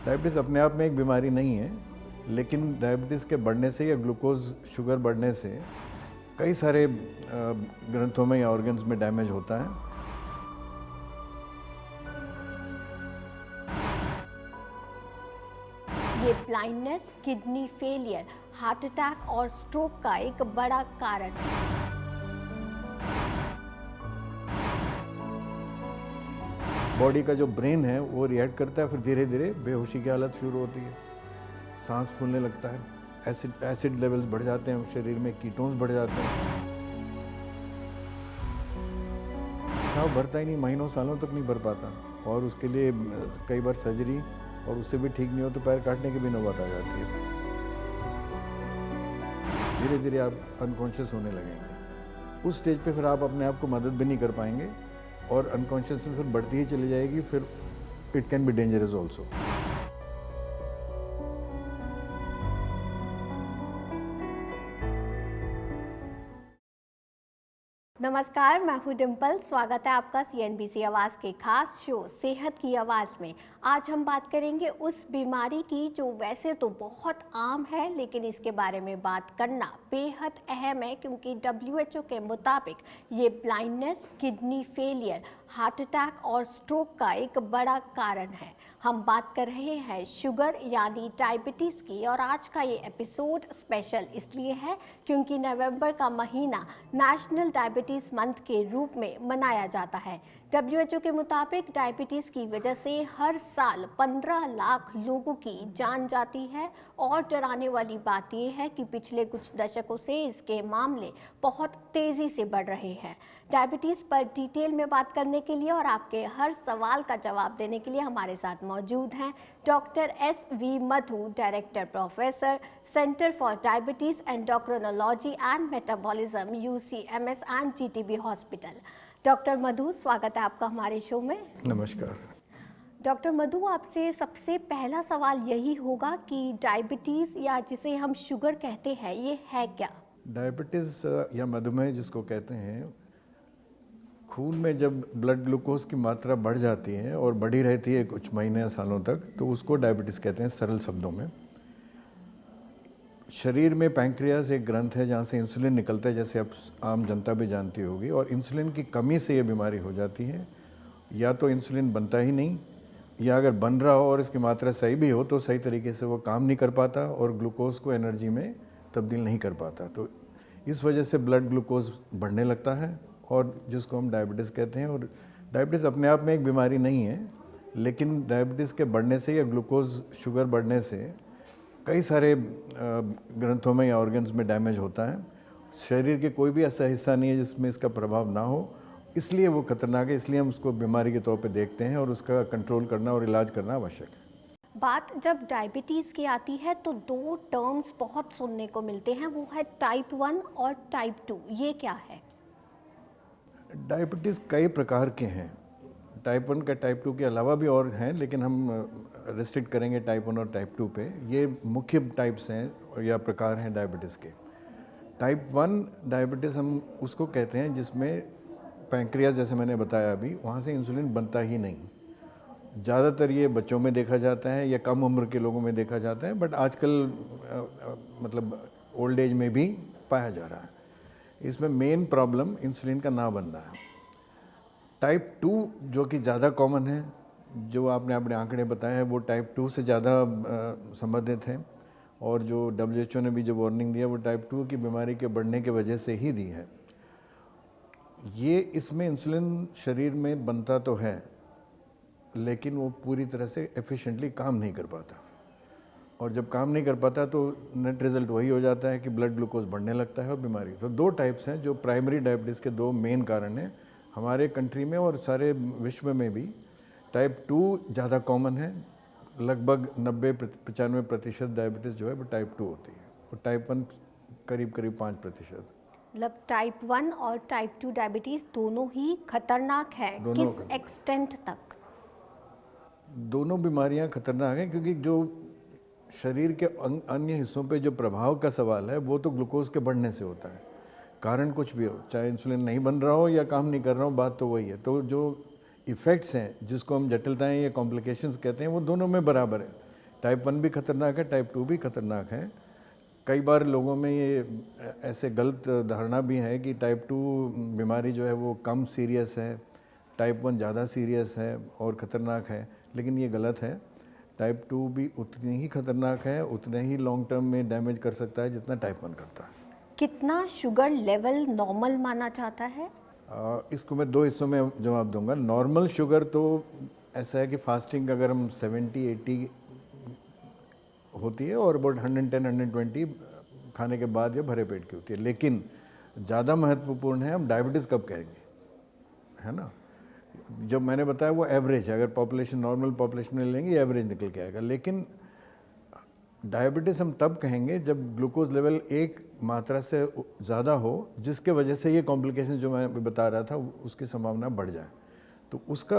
Diabetes अपने आप में एक बीमारी नहीं है, लेकिन डायबिटीज़ के बढ़ने से या ग्लूकोज शुगर बढ़ने से कई सारे ग्रंथों में या ऑर्गन्स में डैमेज होता है। ये blindness, kidney failure, heart attack और स्ट्रोक का एक बड़ा कारण है। बॉडी का जो ब्रेन है वो रिएक्ट करता है, फिर धीरे धीरे बेहोशी की हालत शुरू होती है, सांस फूलने लगता है, एसिड लेवल्स बढ़ जाते हैं, शरीर में कीटोन्स बढ़ जाते हैं। घाव भरता ही नहीं, महीनों सालों तक नहीं भर पाता, और उसके लिए कई बार सर्जरी, और उससे भी ठीक नहीं हो तो पैर काटने की भी नौबत आ जाती है। धीरे धीरे आप अनकॉन्शियस होने लगेंगे। उस स्टेज पे फिर आप अपने आप को मदद भी नहीं कर पाएंगे, और अनकॉन्शियसनेस फिर बढ़ती ही चली जाएगी, फिर it can be dangerous also. नमस्कार, मैं हूं डिम्पल। स्वागत है आपका CNBC आवाज़ के खास शो सेहत की आवाज़ में। आज हम बात करेंगे उस बीमारी की जो वैसे तो बहुत आम है, लेकिन इसके बारे में बात करना बेहद अहम है, क्योंकि WHO के मुताबिक ये blindness, kidney failure, heart attack और स्ट्रोक का एक बड़ा कारण है। हम बात कर रहे हैं शुगर यानी डायबिटीज़ की, और आज का ये एपिसोड स्पेशल इसलिए है क्योंकि नवंबर का महीना नेशनल डायबिटीज़ मंथ के रूप में मनाया जाता है। WHO के मुताबिक डायबिटीज़ की वजह से हर साल 15 लाख लोगों की जान जाती है, और डराने वाली बात यह है कि पिछले कुछ दशकों से इसके मामले बहुत तेज़ी से बढ़ रहे हैं। डायबिटीज़ पर डिटेल में बात करने के लिए और आपके हर सवाल का जवाब देने के लिए हमारे साथ मौजूद हैं doctor SV Madhu, director professor, centre for diabetes endocrinology and metabolism, UCMS and GTB hospital. Doctor Madhu, स्वागत है आपका हमारे शो में। नमस्कार। डॉक्टर मधु, आपसे सबसे पहला सवाल यही होगा कि डायबिटीज़ या जिसे हम शुगर कहते हैं, ये है क्या? डायबिटीज़ या मधुमेह जिसको कहते हैं, खून में जब ब्लड ग्लूकोज की मात्रा बढ़ जाती है और बढ़ी रहती है कुछ महीने या सालों तक, तो उसको डायबिटीज़ कहते हैं सरल शब्दों में। शरीर में पैंक्रियाज एक ग्रंथ है जहाँ से इंसुलिन निकलता है, जैसे आप आम जनता भी जानती होगी, और इंसुलिन की कमी से ये बीमारी हो जाती है। या तो इंसुलिन बनता ही नहीं, या अगर बन रहा हो और इसकी मात्रा सही भी हो तो सही तरीके से वो काम नहीं कर पाता और ग्लूकोज को एनर्जी में तब्दील नहीं कर पाता। तो इस वजह से ब्लड ग्लूकोज बढ़ने लगता है, और जिसको हम डायबिटीज़ कहते हैं। और डायबिटीज़ अपने आप में एक बीमारी नहीं है, लेकिन डायबिटीज़ के बढ़ने से या ग्लूकोज शुगर बढ़ने से कई सारे ग्रंथों में या ऑर्गन्स में डैमेज होता है। शरीर के कोई भी ऐसा हिस्सा नहीं है जिसमें इसका प्रभाव ना हो, इसलिए वो खतरनाक है, इसलिए हम उसको बीमारी के तौर पे देखते हैं, और उसका कंट्रोल करना और इलाज करना आवश्यक है। बात जब डायबिटीज़ की आती है तो दो टर्म्स बहुत सुनने को मिलते हैं, वो है टाइप 1 और टाइप 2। ये क्या है? डायबिटीज़ कई प्रकार के हैं। टाइप 1 का टाइप 2 के अलावा भी और हैं, लेकिन हम रिस्ट्रिक्ट करेंगे टाइप 1 और टाइप 2 पे। ये मुख्य टाइप्स हैं या प्रकार हैं डायबिटीज़ के। टाइप 1 डायबिटीज़ हम उसको कहते हैं जिसमें पैंक्रियाज, जैसे मैंने बताया अभी, वहाँ से इंसुलिन बनता ही नहीं। ज़्यादातर ये बच्चों में देखा जाता है या कम उम्र के लोगों में देखा जाता है, बट आजकल मतलब ओल्ड एज में भी पाया जा रहा है। इसमें मेन प्रॉब्लम इंसुलिन का ना बनना है। टाइप 2 जो कि ज़्यादा कॉमन है, जो आपने अपने आंकड़े बताए हैं, वो टाइप 2 से ज़्यादा संबंधित हैं, और जो WHO ने भी जो वार्निंग दिया वो टाइप 2 की बीमारी के बढ़ने के वजह से ही दी है। ये इसमें इंसुलिन शरीर में बनता तो है, लेकिन वो पूरी तरह से एफिशिएंटली काम नहीं कर पाता, और जब काम नहीं कर पाता तो नेट रिजल्ट वही हो जाता है कि ब्लड ग्लूकोज बढ़ने लगता है और बीमारी। तो दो टाइप्स हैं जो प्राइमरी डायबिटीज़ के दो मेन कारण हैं हमारे कंट्री में और सारे विश्व में भी। टाइप 2 ज़्यादा कॉमन है, लगभग 90-95% डायबिटीज़ जो है वो टाइप 2 होती है, और टाइप 1 करीब 5%। मतलब टाइप 1 और टाइप 2 डायबिटीज़ दोनों ही खतरनाक है, किस एक्सटेंट तक? दोनों बीमारियां खतरनाक हैं, क्योंकि जो शरीर के अन्य हिस्सों पे जो प्रभाव का सवाल है वो तो ग्लूकोज के बढ़ने से होता है। कारण कुछ भी हो, चाहे इंसुलिन नहीं बन रहा हो या काम नहीं कर रहा हो, बात तो वही है। तो जो इफ़ेक्ट्स हैं, जिसको हम जटिलताएं या कॉम्प्लिकेशंस कहते हैं, वो दोनों में बराबर है। टाइप 1 भी खतरनाक है, टाइप 2 भी खतरनाक है। कई बार लोगों में ये ऐसे गलत धारणा भी है कि टाइप 2 बीमारी जो है वो कम सीरियस है, टाइप 1 ज़्यादा सीरियस है और ख़तरनाक है, लेकिन ये गलत है। टाइप 2 भी उतनी ही खतरनाक है, उतने ही लॉन्ग टर्म में डैमेज कर सकता है जितना टाइप 1 करता है। कितना शुगर लेवल नॉर्मल माना जाता है? इसको मैं 2 हिस्सों में जवाब दूंगा। नॉर्मल शुगर तो ऐसा है कि फास्टिंग अगर हम 70-80 होती है और अबाउट 110-120 खाने के बाद या भरे पेट की होती है, लेकिन ज़्यादा महत्वपूर्ण है हम डायबिटीज़ कब कहेंगे, है ना। जब मैंने बताया वो एवरेज है, अगर पॉपुलेशन नॉर्मल पॉपुलेशन में लेंगे एवरेज निकल के आएगा, लेकिन डायबिटीज़ हम तब कहेंगे जब ग्लूकोज लेवल एक मात्रा से ज़्यादा हो, जिसके वजह से ये कॉम्प्लिकेशन जो मैं बता रहा था उसकी संभावना बढ़ जाए, तो उसका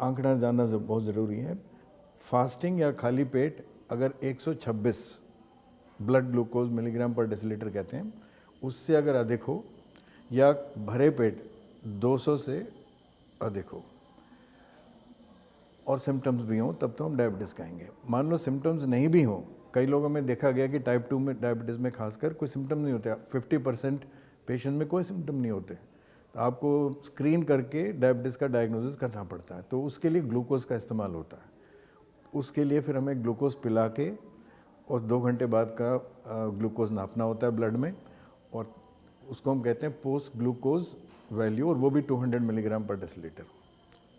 आंकड़ा जानना बहुत ज़रूरी है। फास्टिंग या खाली पेट अगर 126 ब्लड ग्लूकोज मिलीग्राम पर डेसीलीटर कहते हैं, उससे अगर अधिक हो या भरे पेट 200 से अधिक हो और सिम्टम्स भी हों, तब तो हम डायबिटीज़ कहेंगे। मान लो सिम्टम्स नहीं भी हों, कई लोगों में देखा गया कि टाइप 2 में डायबिटीज़ में खासकर कोई सिम्टम नहीं होते, 50% पेशेंट में कोई सिम्टम नहीं होते, तो आपको स्क्रीन करके डायबिटीज़ का डायग्नोसिस करना पड़ता है, तो उसके लिए ग्लूकोज का इस्तेमाल होता है। उसके लिए फिर हमें ग्लूकोज पिला के और 2 घंटे बाद का ग्लूकोज नापना होता है ब्लड में, और उसको हम कहते हैं पोस्ट ग्लूकोज वैल्यू, और वो भी 200 मिलीग्राम पर डेसीलीटर,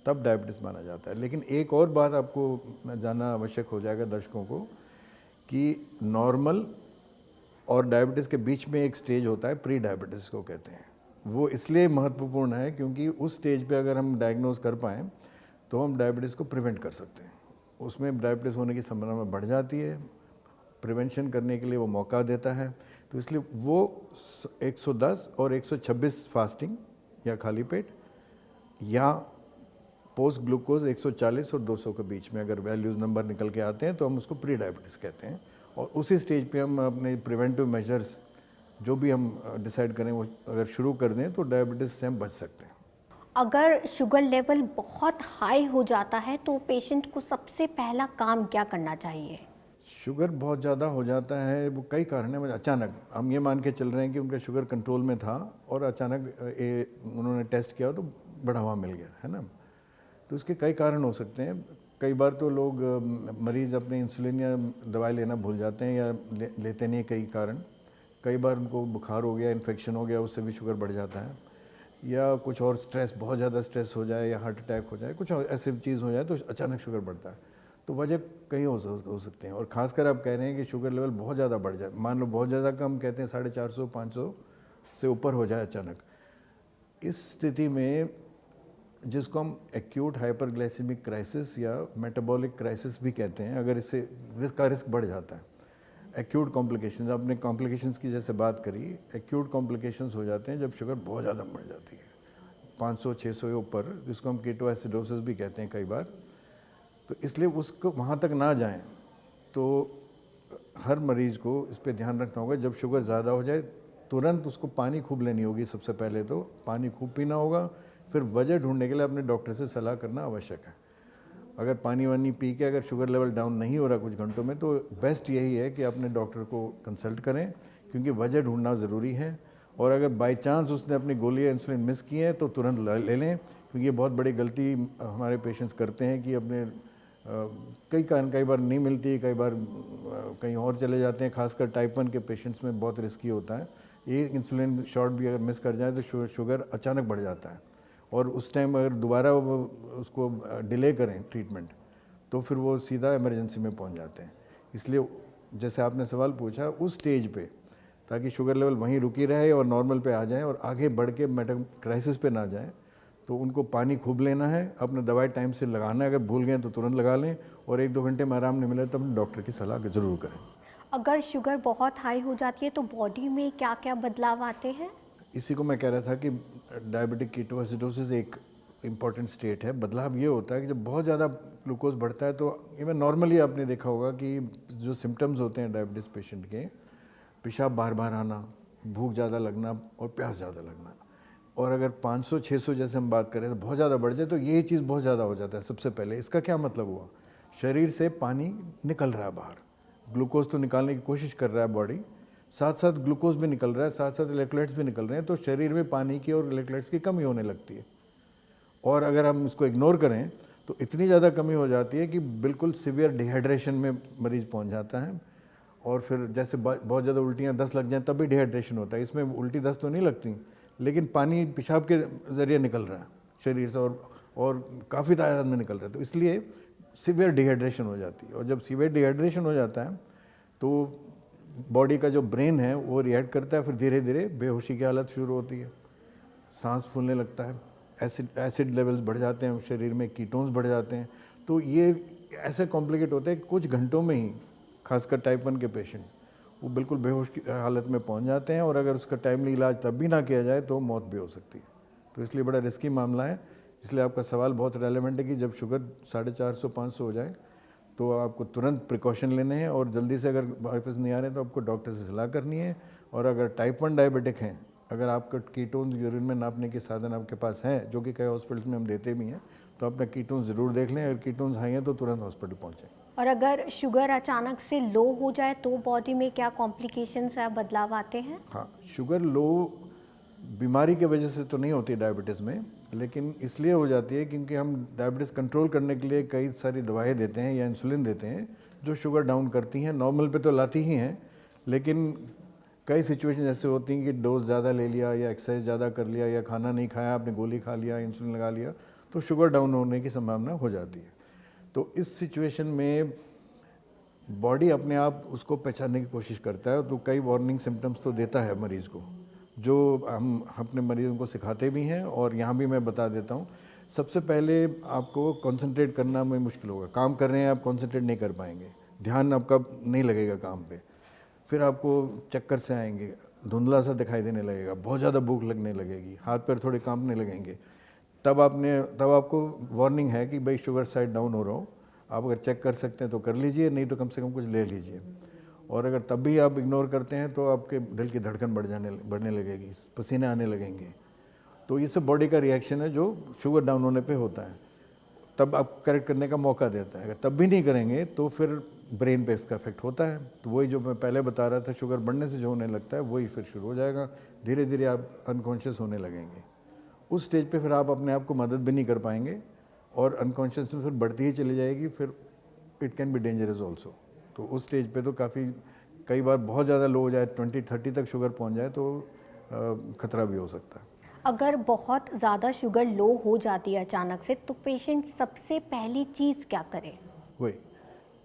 तब डायबिटीज़ माना जाता है। लेकिन एक और बात आपको जानना आवश्यक हो जाएगा दर्शकों को, कि नॉर्मल और डायबिटीज़ के बीच में एक स्टेज होता है, प्री डायबिटीज़ को कहते हैं। वो इसलिए महत्वपूर्ण है क्योंकि उस स्टेज पे अगर हम डायग्नोज कर पाएँ तो हम डायबिटीज़ को प्रिवेंट कर सकते हैं। उसमें डायबिटीज़ होने की संभावना बढ़ जाती है, प्रिवेंशन करने के लिए वो मौका देता है। तो इसलिए वो 110 और 126 फास्टिंग या खाली पेट, या पोस्ट ग्लूकोज 140 और 200 के बीच में अगर वैल्यूज़ नंबर निकल के आते हैं तो हम उसको प्री डायबिटीज़ कहते हैं। और उसी स्टेज पे हम अपने प्रिवेंटिव मेजर्स जो भी हम डिसाइड करें वो अगर शुरू कर दें तो डायबिटीज़ से हम बच सकते हैं। अगर शुगर लेवल बहुत हाई हो जाता है तो पेशेंट को सबसे पहला काम क्या करना चाहिए? शुगर बहुत ज़्यादा हो जाता है, वो कई कारण है। अचानक हम ये मान के चल रहे हैं कि उनका शुगर कंट्रोल में था और अचानक उन्होंने टेस्ट किया तो बढ़ावा मिल गया, है ना। तो उसके कई कारण हो सकते हैं। कई बार तो लोग मरीज़ अपने इंसुलिन या दवाई लेना भूल जाते हैं या लेते नहीं, कई कारण। कई बार उनको बुखार हो गया, इन्फेक्शन हो गया, उससे भी शुगर बढ़ जाता है, या कुछ और स्ट्रेस, बहुत ज़्यादा स्ट्रेस हो जाए या हार्ट अटैक हो जाए, कुछ और ऐसी चीज़ हो जाए तो अचानक शुगर बढ़ता है। तो वजह कई हो सकते हैं। और ख़ासकर आप कह रहे हैं कि शुगर लेवल बहुत ज़्यादा बढ़ जाए, मान लो बहुत ज़्यादा कम कहते हैं 450-500 से ऊपर हो जाए अचानक। इस स्थिति में जिसको हम एक्यूट हाइपरग्लाइसेमिक क्राइसिस या मेटाबॉलिक क्राइसिस भी कहते हैं, अगर इससे रिस्क बढ़ जाता है। एक्यूट कॉम्प्लिकेशंस, आपने कॉम्प्लिकेशंस की जैसे बात करी, एक्यूट कॉम्प्लिकेशंस हो जाते हैं जब शुगर बहुत ज़्यादा बढ़ जाती है 500-600 के ऊपर, जिसको हम कीटोएसिडोसिस भी कहते हैं कई बार। तो इसलिए उसको वहाँ तक ना जाएं, तो हर मरीज़ को इस पे ध्यान रखना होगा। जब शुगर ज़्यादा हो जाए तुरंत उसको पानी खूब लेनी होगी, सबसे पहले तो पानी खूब पीना होगा, फिर वजह ढूंढने के लिए अपने डॉक्टर से सलाह करना आवश्यक है। अगर पानी वानी पी के अगर शुगर लेवल डाउन नहीं हो रहा कुछ घंटों में, तो बेस्ट यही है कि अपने डॉक्टर को कंसल्ट करें, क्योंकि वजह ढूंढना ज़रूरी है। और अगर बाई चांस उसने अपनी गोली इंसुलिन मिस की है तो तुरंत ले लें, क्योंकि ये बहुत बड़ी गलती हमारे पेशेंट्स करते हैं कि अपने कई बार नहीं मिलती, कई बार कहीं और चले जाते हैं। खासकर टाइप 1 के पेशेंट्स में बहुत रिस्की होता है। एक इंसुलिन शॉट भी अगर मिस कर जाए तो शुगर अचानक बढ़ जाता है, और उस टाइम अगर दोबारा उसको डिले करें ट्रीटमेंट तो फिर वो सीधा इमरजेंसी में पहुंच जाते हैं। इसलिए जैसे आपने सवाल पूछा, उस स्टेज पे, ताकि शुगर लेवल वहीं रुकी रहे और नॉर्मल पे आ जाए और आगे बढ़ के क्राइसिस पे ना जाए, तो उनको पानी खूब लेना है, अपना दवाई टाइम से लगाना है, अगर भूल गए तो तुरंत लगा लें, और 1-2 घंटे में आराम नहीं मिले तो अपने डॉक्टर की सलाह ज़रूर करें। अगर शुगर बहुत हाई हो जाती है तो बॉडी में क्या क्या बदलाव आते हैं? इसी को मैं कह रहा था कि डायबिटिक कीटोएसिडोसिस एक इम्पॉर्टेंट स्टेट है। बदलाव ये होता है कि जब बहुत ज़्यादा ग्लूकोज बढ़ता है, तो इवन नॉर्मली आपने देखा होगा कि जो सिम्टम्स होते हैं डायबिटीज़ पेशेंट के, पेशाब बार बार आना, भूख ज़्यादा लगना और प्यास ज़्यादा लगना। और अगर 500-600 जैसे हम बात करें तो बहुत ज़्यादा बढ़ जाए, तो ये चीज़ बहुत ज़्यादा हो जाता है सबसे पहले। इसका क्या मतलब हुआ? शरीर से पानी निकल रहा है बाहर, ग्लूकोज तो निकालने की कोशिश कर रहा है बॉडी, साथ साथ ग्लूकोज भी निकल रहा है, साथ साथ इलेक्ट्रोलाइट्स भी निकल रहे हैं, तो शरीर में पानी की और इलेक्ट्रोलाइट्स की कमी होने लगती है। और अगर हम इसको इग्नोर करें तो इतनी ज़्यादा कमी हो जाती है कि बिल्कुल सीवियर डिहाइड्रेशन में मरीज़ पहुंच जाता है। और फिर जैसे बहुत ज़्यादा उल्टियाँ 10 लग जाएं तब भी डिहाइड्रेशन होता है। इसमें उल्टी 10 तो नहीं लगती, लेकिन पानी पेशाब के ज़रिए निकल रहा है शरीर से, और काफ़ी तादाद में निकल रहा है, तो इसलिए सीवियर डिहाइड्रेशन हो जाती है। और जब सीवियर डिहाइड्रेशन हो जाता है तो बॉडी का जो ब्रेन है वो रिएक्ट करता है, फिर धीरे धीरे बेहोशी की हालत शुरू होती है, सांस फूलने लगता है, एसिड लेवल्स बढ़ जाते हैं शरीर में, कीटोन्स बढ़ जाते हैं। तो ये ऐसे कॉम्प्लिकेट होते हैं कुछ घंटों में ही, खासकर टाइप 1 के पेशेंट्स वो बिल्कुल बेहोश की हालत में पहुंच जाते हैं, और अगर उसका टाइमली इलाज तब भी ना किया जाए तो मौत भी हो सकती है। तो इसलिए बड़ा रिस्की मामला है। इसलिए आपका सवाल बहुत रेलेवेंट है कि जब शुगर 450-500 हो जाए तो आपको तुरंत प्रिकॉशन लेने हैं, और जल्दी से अगर वापस नहीं आ रहे हैं तो आपको डॉक्टर से सलाह करनी है। और अगर टाइप 1 डायबिटिक हैं, अगर आपका कीटोन्स यूरिन में नापने के साधन आपके पास हैं, जो कि कई हॉस्पिटल्स में हम देते भी हैं, तो अपना कीटोन्स ज़रूर देख लें। अगर कीटोन्स हाई हैं तो तुरंत हॉस्पिटल पहुँचें। और अगर शुगर अचानक से लो हो जाए तो बॉडी में क्या कॉम्प्लिकेशंस या बदलाव आते हैं? हाँ, शुगर लो बीमारी की वजह से तो नहीं होती डायबिटीज़ में, लेकिन इसलिए हो जाती है क्योंकि हम डायबिटीज़ कंट्रोल करने के लिए कई सारी दवाएं देते हैं या इंसुलिन देते हैं जो शुगर डाउन करती हैं। नॉर्मल पे तो लाती ही हैं, लेकिन कई सिचुएशन ऐसे होती हैं कि डोज ज़्यादा ले लिया या एक्सरसाइज ज़्यादा कर लिया या खाना नहीं खाया, आपने गोली खा लिया, इंसुलिन लगा लिया, तो शुगर डाउन होने की संभावना हो जाती है। तो इस सिचुएशन में बॉडी अपने आप उसको पहचानने की कोशिश करता है, तो कई वार्निंग सिम्टम्स तो देता है मरीज़ को, जो हम अपने मरीज़ों को सिखाते भी हैं, और यहाँ भी मैं बता देता हूँ। सबसे पहले आपको कंसंट्रेट करना में मुश्किल होगा, काम कर रहे हैं आप कंसंट्रेट नहीं कर पाएंगे, ध्यान आपका नहीं लगेगा काम पे, फिर आपको चक्कर से आएंगे, धुंधला सा दिखाई देने लगेगा, बहुत ज़्यादा भूख लगने लगेगी, हाथ पैर थोड़े कांपने लगेंगे। तब आपको वार्निंग है कि भाई शुगर साइड डाउन हो रहा हो, आप अगर चेक कर सकते हैं तो कर लीजिए, नहीं तो कम से कम कुछ ले लीजिए। और अगर तब भी आप इग्नोर करते हैं तो आपके दिल की धड़कन बढ़ने लगेगी, पसीने आने लगेंगे। तो ये सब बॉडी का रिएक्शन है जो शुगर डाउन होने पे होता है। तब आपको करेक्ट करने का मौका देता है। अगर तब भी नहीं करेंगे तो फिर ब्रेन पे इसका इफेक्ट होता है। तो वही जो मैं पहले बता रहा था, शुगर बढ़ने से जो होने लगता है वही फिर शुरू हो जाएगा, धीरे धीरे आप अनकॉन्शियस होने लगेंगे। उस स्टेज पे फिर आप अपने आप को मदद भी नहीं कर पाएंगे, और अनकॉन्शियसनेस फिर बढ़ती ही चली जाएगी, फिर it can be dangerous also. तो उस स्टेज पे तो कई बार बहुत ज़्यादा लो हो जाए, 20-30 तक शुगर पहुंच जाए तो खतरा भी हो सकता है। अगर बहुत ज़्यादा शुगर लो हो जाती है अचानक से, तो पेशेंट सबसे पहली चीज़ क्या करे? वही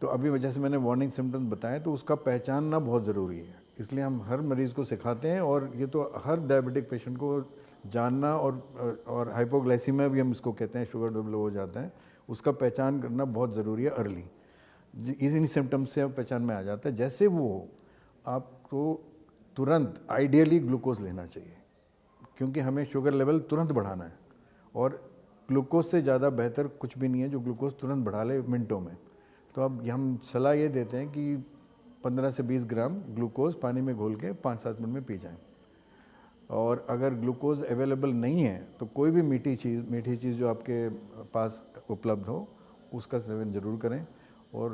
तो अभी जैसे मैंने वार्निंग सिम्टम्स बताए, तो उसका पहचानना बहुत ज़रूरी है। इसलिए हम हर मरीज़ को सिखाते हैं, और ये तो हर डायबिटिक पेशेंट को जानना, और हाइपोग्लाइसीमिया भी हम इसको कहते हैं, शुगर जब लो हो जाता है, उसका पहचान करना बहुत ज़रूरी है अर्ली। इन सिम्टम्स से पहचान में आ जाता है। जैसे वो आपको तुरंत आइडियली ग्लूकोज लेना चाहिए, क्योंकि हमें शुगर लेवल तुरंत बढ़ाना है, और ग्लूकोज से ज़्यादा बेहतर कुछ भी नहीं है जो ग्लूकोज तुरंत बढ़ा ले मिनटों में। तो अब हम सलाह ये देते हैं कि 15 से 20 ग्राम ग्लूकोज पानी में घोल के 5-7 मिनट में पी जाएं। और अगर ग्लूकोज अवेलेबल नहीं है तो कोई भी मीठी चीज़ जो आपके पास उपलब्ध हो उसका सेवन ज़रूर करें। और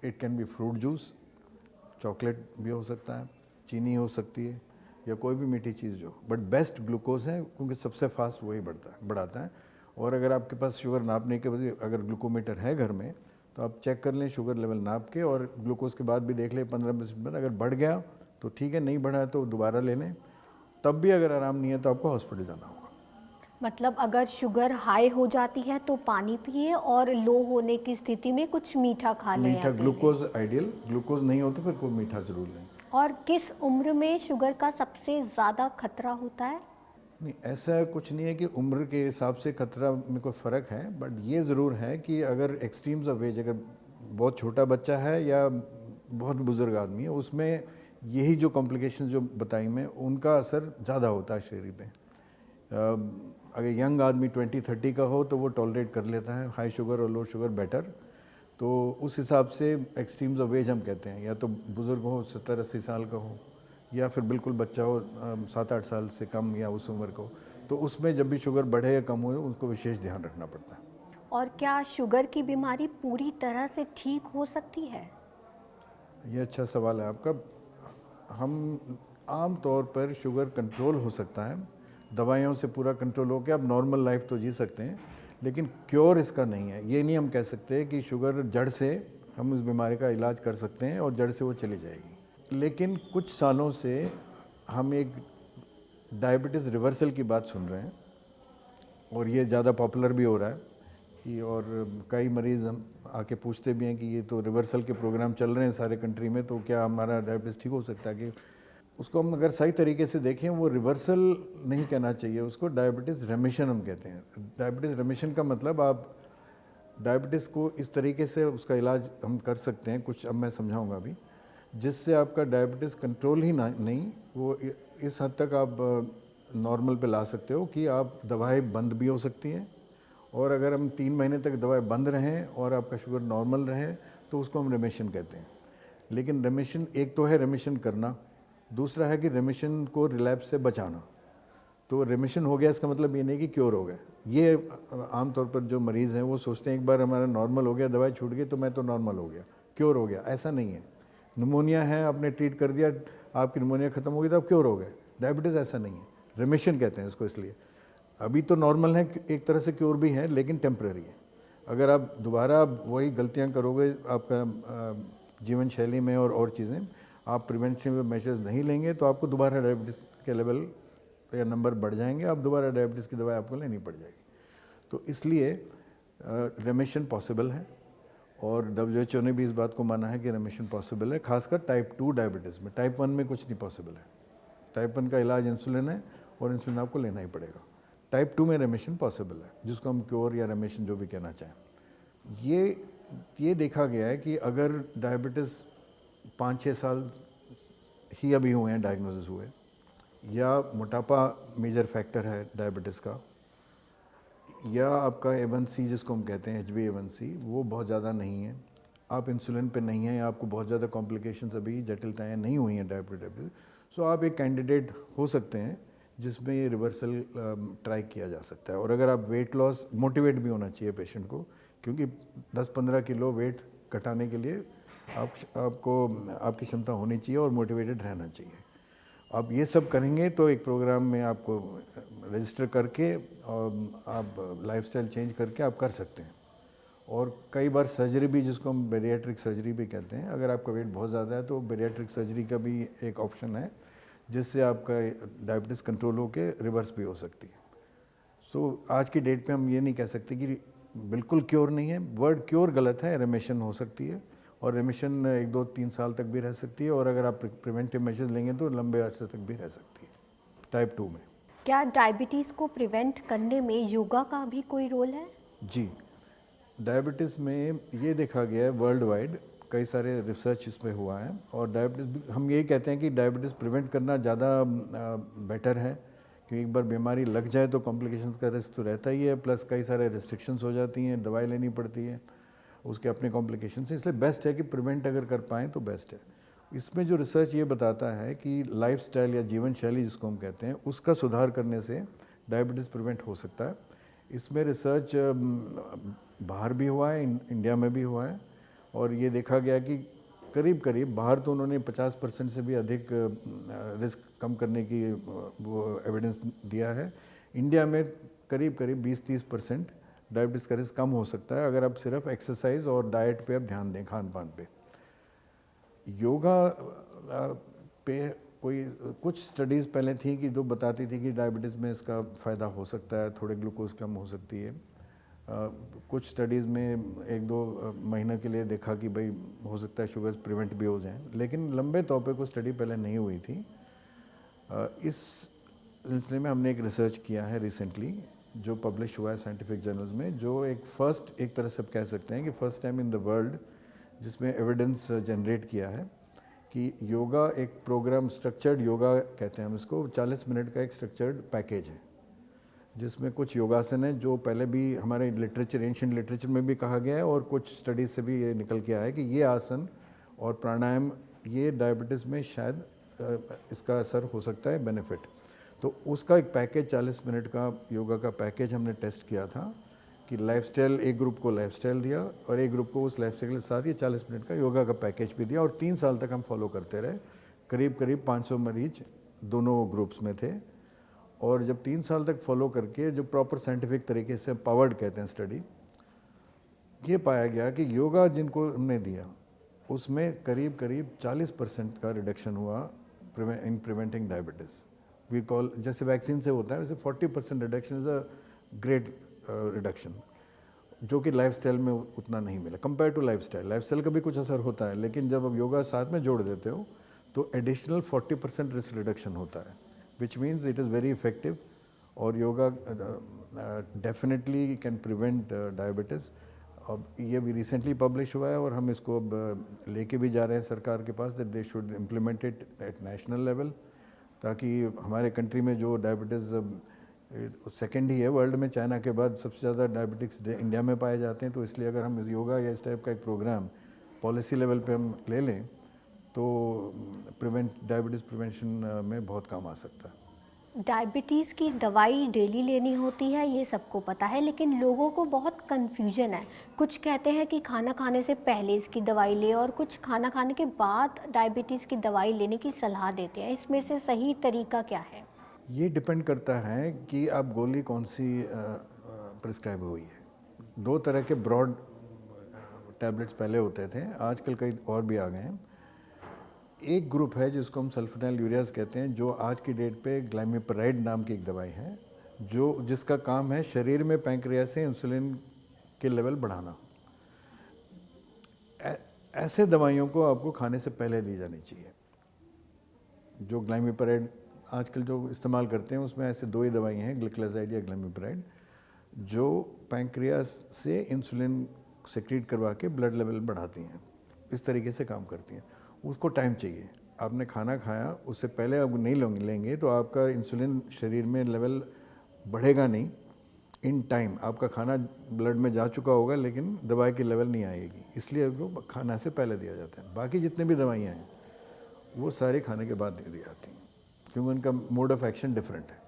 it can be fruit juice, chocolate भी हो सकता है, चीनी हो सकती है, या कोई भी मीठी चीज़ जो, बट बेस्ट ग्लूकोज है, क्योंकि सबसे फास्ट वही बढ़ाता है। और अगर आपके पास शुगर नापने के बजाय अगर ग्लूकोमीटर है घर में, तो आप चेक कर लें शुगर लेवल नाप के, और ग्लूकोज के बाद भी देख लें 15-20 मिनट। अगर बढ़ गया तो ठीक है, नहीं बढ़ा है तो दोबारा ले लें। तब भी अगर आराम नहीं है तो आपको हॉस्पिटल जाना होगा। मतलब अगर शुगर हाई हो जाती है तो पानी पिए, और लो होने की स्थिति में कुछ मीठा खा लें। मीठा ग्लूकोज आइडियल, ग्लूकोज नहीं हो तो फिर कोई मीठा ज़रूर लें। और किस उम्र में शुगर का सबसे ज़्यादा खतरा होता है? नहीं, ऐसा कुछ नहीं है कि उम्र के हिसाब से खतरा में कोई फ़र्क है, बट ये ज़रूर है कि अगर एक्सट्रीम्स ऑफ एज, अगर बहुत छोटा बच्चा है या बहुत बुज़ुर्ग आदमी है, उसमें यही जो कॉम्प्लिकेशन जो बताई मैं, उनका असर ज़्यादा होता है शरीर पे। अगर यंग आदमी 20-30 का हो तो वो टॉलरेट कर लेता है हाई शुगर और लो शुगर बेटर। तो उस हिसाब से एक्सट्रीम्स ऑफ एज हम कहते हैं, या तो बुज़ुर्ग हो 70-80 साल का हो, या फिर बिल्कुल बच्चा हो 7-8 साल से कम या उस उम्र को। तो उसमें जब भी शुगर बढ़े या कम हो उसको विशेष ध्यान रखना पड़ता है। और क्या शुगर की बीमारी पूरी तरह से ठीक हो सकती है? ये अच्छा सवाल है आपका। हम आम तौर पर शुगर कंट्रोल हो सकता है, दवाइयों से पूरा कंट्रोल होकर आप नॉर्मल लाइफ तो जी सकते हैं, लेकिन क्योर इसका नहीं है। ये नहीं हम कह सकते कि शुगर जड़ से हम इस बीमारी का इलाज कर सकते हैं और जड़ से वो चली जाएगी। लेकिन कुछ सालों से हम एक डायबिटीज़ रिवर्सल की बात सुन रहे हैं और ये ज़्यादा पॉपुलर भी हो रहा है कि, और कई मरीज़ हम आके पूछते भी हैं कि ये तो रिवर्सल के प्रोग्राम चल रहे हैं सारे कंट्री में, तो क्या हमारा डायबिटीज़ ठीक हो सकता है? कि उसको हम अगर सही तरीके से देखें, वो रिवर्सल नहीं कहना चाहिए, उसको डायबिटीज़ रेमिशन हम कहते हैं। डायबिटीज़ रेमिशन का मतलब आप डायबिटीज़ को इस तरीके से उसका इलाज हम कर सकते हैं, कुछ अब मैं समझाऊंगा अभी, जिससे आपका डायबिटीज़ कंट्रोल ही ना नहीं, वो इस हद तक आप नॉर्मल पे ला सकते हो कि आप दवाएं बंद भी हो सकती हैं, और अगर हम 3 महीने तक दवाएं बंद रहें और आपका शुगर नॉर्मल रहे तो उसको हम रेमिशन कहते हैं। लेकिन रेमिशन एक तो है रेमिशन करना, दूसरा है कि रेमिशन को रिलैप्स से बचाना। तो रेमिशन हो गया इसका मतलब ये नहीं कि क्योर हो गया। ये आमतौर पर जो मरीज़ हैं वो सोचते हैं एक बार हमारा नॉर्मल हो गया, दवाई छूट गई तो मैं तो नॉर्मल हो गया, क्योर हो गया। ऐसा नहीं है। निमोनिया है, आपने ट्रीट कर दिया, आपकी निमोनिया ख़त्म हो गई तो आप क्योर हो गए। डायबिटीज़ ऐसा नहीं है, रेमिशन कहते हैं इसको। इसलिए अभी तो नॉर्मल है, एक तरह से क्योर भी है, लेकिन टेम्पररी है। अगर आप दोबारा वही गलतियाँ करोगे आपका जीवन शैली में और चीज़ें, आप प्रिवेंटिव मेजर्स नहीं लेंगे तो आपको दोबारा डायबिटीज़ के लेवल या नंबर बढ़ जाएंगे, आप दोबारा डायबिटीज़ की दवाई आपको लेनी पड़ जाएगी। तो इसलिए रेमिशन पॉसिबल है, और WHO ने भी इस बात को माना है कि रेमिशन पॉसिबल है, खासकर टाइप 2 डायबिटीज़ में। टाइप 1 में कुछ नहीं पॉसिबल है। टाइप 1 का इलाज इंसुलिन है और इंसुलिन आपको लेना ही पड़ेगा। टाइप 2 में रेमिशन पॉसिबल है, जिसको हम क्योर या रेमिशन जो भी कहना चाहें। ये देखा गया है कि अगर डायबिटीज़ 5-6 साल ही अभी हुए हैं डायग्नोसिस हुए, या मोटापा मेजर फैक्टर है डायबिटीज़ का, या आपका A1C जिसको हम कहते हैं HbA1c वो बहुत ज़्यादा नहीं है, आप इंसुलिन पे नहीं हैं, आपको बहुत ज़्यादा कॉम्प्लिकेशंस अभी जटिलताएँ नहीं हुई हैं डायबिटीज़, सो आप एक कैंडिडेट हो सकते हैं जिसमें ये रिवर्सल ट्राई किया जा सकता है। और अगर आप वेट लॉस, मोटिवेट भी होना चाहिए पेशेंट को, क्योंकि 10-15 किलो वेट घटाने के लिए आपको आपकी क्षमता होनी चाहिए और मोटिवेटेड रहना चाहिए। आप ये सब करेंगे तो एक प्रोग्राम में आपको रजिस्टर करके और आप लाइफस्टाइल चेंज करके आप कर सकते हैं। और कई बार सर्जरी भी, जिसको हम बेरियाट्रिक सर्जरी भी कहते हैं, अगर आपका वेट बहुत ज़्यादा है तो बेरियाट्रिक सर्जरी का भी एक ऑप्शन है, जिससे आपका डायबिटीज़ कंट्रोल होकर रिवर्स भी हो सकती है। सो आज की डेट पे हम ये नहीं कह सकते कि बिल्कुल क्योर नहीं है। वर्ड क्योर गलत है, रेमिशन हो सकती है, और रेमिशन 1-2-3 साल तक भी रह सकती है, और अगर आप प्रिवेंटिव मेजर्स लेंगे तो लंबे अरसे तक भी रह सकती है टाइप 2 में। क्या डायबिटीज़ को प्रिवेंट करने में योगा का भी कोई रोल है? जी, डायबिटीज़ में ये देखा गया है वर्ल्ड वाइड, कई सारे रिसर्च इसमें हुआ है, और डायबिटीज़ हम यही कहते हैं कि डायबिटीज़ प्रिवेंट करना ज़्यादा बेटर है, क्योंकि एक बार बीमारी लग जाए तो कॉम्प्लिकेशंस का रिस्क तो रहता ही है, प्लस कई सारे रिस्ट्रिक्शंस हो जाती हैं, दवाई लेनी पड़ती है, उसके अपने कॉम्प्लिकेशंस हैं। इसलिए बेस्ट है कि प्रिवेंट अगर कर पाएँ तो बेस्ट है। इसमें जो रिसर्च ये बताता है कि लाइफस्टाइल या जीवन शैली जिसको हम कहते हैं, उसका सुधार करने से डायबिटीज़ प्रिवेंट हो सकता है। इसमें रिसर्च बाहर भी हुआ है, इंडिया में भी हुआ है, और ये देखा गया कि करीब करीब बाहर तो उन्होंने 50% से भी अधिक रिस्क कम करने की वो एविडेंस दिया है। इंडिया में करीब करीब 20-30% डायबिटीज़ का रिस्क कम हो सकता है अगर आप सिर्फ एक्सरसाइज और डाइट पे आप ध्यान दें, खान पान पे। योगा पे कोई कुछ स्टडीज़ पहले थी कि जो बताती थी कि डायबिटीज़ में इसका फ़ायदा हो सकता है, थोड़े ग्लूकोज कम हो सकती है। कुछ स्टडीज़ में 1-2 महीने के लिए देखा कि भाई हो सकता है शुगर्स प्रिवेंट भी हो जाएं, लेकिन लंबे तौर पे कोई स्टडी पहले नहीं हुई थी। इस सिलसिले में हमने एक रिसर्च किया है रिसेंटली, जो पब्लिश हुआ है साइंटिफिक जर्नल्स में, जो एक तरह से कह सकते हैं कि first time in the world जिसमें एविडेंस जनरेट किया है कि योगा एक प्रोग्राम, स्ट्रक्चर्ड योगा कहते हैं हम इसको, 40 मिनट का एक स्ट्रक्चर्ड पैकेज है, जिसमें कुछ योगासन है जो पहले भी हमारे लिटरेचर, एंशिएंट लिटरेचर में भी कहा गया है, और कुछ स्टडीज़ से भी ये निकल के आया है कि ये आसन और प्राणायाम ये डायबिटीज़ में शायद इसका असर हो सकता है, बेनिफिट। तो उसका एक पैकेज 40 मिनट का योगा का पैकेज हमने टेस्ट किया था कि लाइफस्टाइल, एक ग्रुप को लाइफस्टाइल दिया और एक ग्रुप को उस लाइफस्टाइल के साथ ये 40 मिनट का योगा का पैकेज भी दिया और 3 साल तक हम फॉलो करते रहे। करीब करीब 500 मरीज दोनों ग्रुप्स में थे और जब 3 साल तक फॉलो करके जो प्रॉपर साइंटिफिक तरीके से पावर्ड कहते हैं स्टडी, ये पाया गया कि योगा जिनको हमने दिया उसमें करीब करीब 40% का रिडक्शन हुआ in preventing diabetes. We call, जैसे वैक्सीन से होता है वैसे 40% reduction is a great reduction, जो कि लाइफस्टाइल में उतना नहीं मिला कंपेयर टू लाइफस्टाइल का भी कुछ असर होता है, लेकिन जब आप योगा साथ में जोड़ देते हो तो एडिशनल 40% रिस्क रिडक्शन होता है, which means it is very effective. और yoga definitely can prevent diabetes. अब ये भी रिसेंटली पब्लिश हुआ है और हम इसको अब लेके भी जा रहे हैं सरकार के पास, that they should implement it at national level, ताकि हमारे कंट्री में जो डायबिटीज़ सेकंड ही है वर्ल्ड में, चाइना के बाद सबसे ज़्यादा डायबिटिक्स इंडिया में पाए जाते हैं। तो इसलिए अगर हम इस योगा या इस टाइप का एक प्रोग्राम पॉलिसी लेवल पे हम ले लें तो डायबिटीज़ प्रिवेंशन में बहुत काम आ सकता है। डायबिटीज़ की दवाई डेली लेनी होती है, ये सबको पता है, लेकिन लोगों को बहुत कन्फ्यूजन है। कुछ कहते हैं कि खाना खाने से पहले इसकी दवाई ले और कुछ खाना खाने के बाद डायबिटीज़ की दवाई लेने की सलाह देते हैं। इसमें से सही तरीका क्या है? ये डिपेंड करता है कि आप गोली कौन सी प्रिस्क्राइब हुई है। 2 तरह के ब्रॉड टैबलेट्स पहले होते थे, आजकल कई और भी आ गए हैं। एक ग्रुप है जिसको हम सल्फोनाइल यूरियाज कहते हैं, जो आज की डेट पे ग्लाइमिपराइड नाम की एक दवाई है, जिसका काम है शरीर में पैंक्रियास से इंसुलिन के लेवल बढ़ाना। ऐसे दवाइयों को आपको खाने से पहले दी जानी चाहिए। जो ग्लाइमिपराइड आजकल जो इस्तेमाल करते हैं उसमें ऐसे 2 ही दवाइयाँ हैं, ग्लिक्लाजाइड या ग्लाइमिपराइड, जो पैंक्रियास से इंसुलिन सेक्रीट करवा के ब्लड लेवल बढ़ाती हैं। इस तरीके से काम करती हैं। उसको टाइम चाहिए। आपने खाना खाया उससे पहले आप नहीं लेंगे तो आपका इंसुलिन शरीर में लेवल बढ़ेगा नहीं। इन टाइम आपका खाना ब्लड में जा चुका होगा लेकिन दवाई की लेवल नहीं आएगी, इसलिए उसको खाना से पहले दिया जाता है। बाकी जितने भी दवाइयाँ हैं वो सारी खाने के बाद दे दी जाती हैं, क्योंकि उनका मोड ऑफ एक्शन डिफरेंट है।